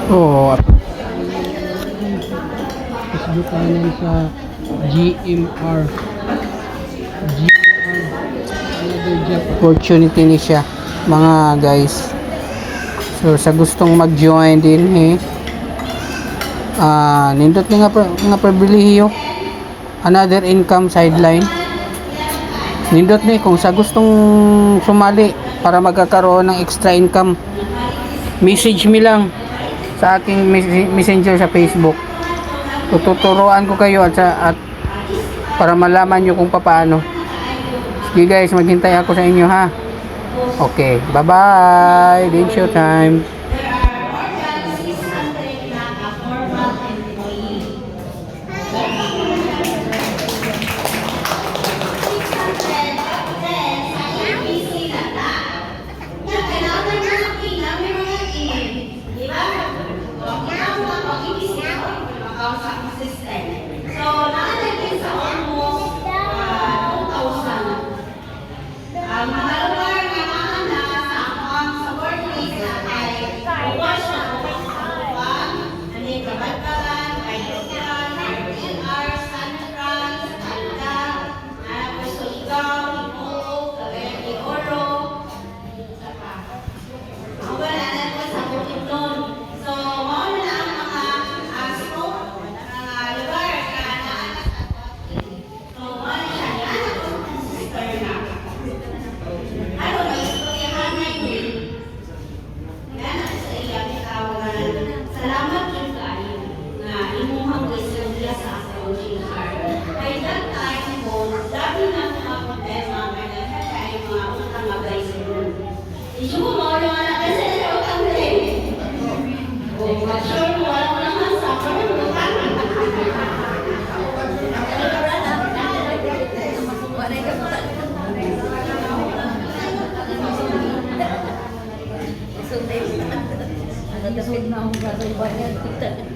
Oo. Facebook kanan sa GMR. Another job opportunity ni siya, mga guys. So sa gustong mag-join din nindot nga pribilehiyo, another income sideline. Nindot ni kung sa gustong sumali para magkakaroon ng extra income, message me lang sa aking messenger sa Facebook. Tuturuan ko kayo at para malaman nyo kung paano. Sige guys, maghintay ako sa inyo ha. Okay, bye bye. Din show time. Nagdasod na akong gagawin.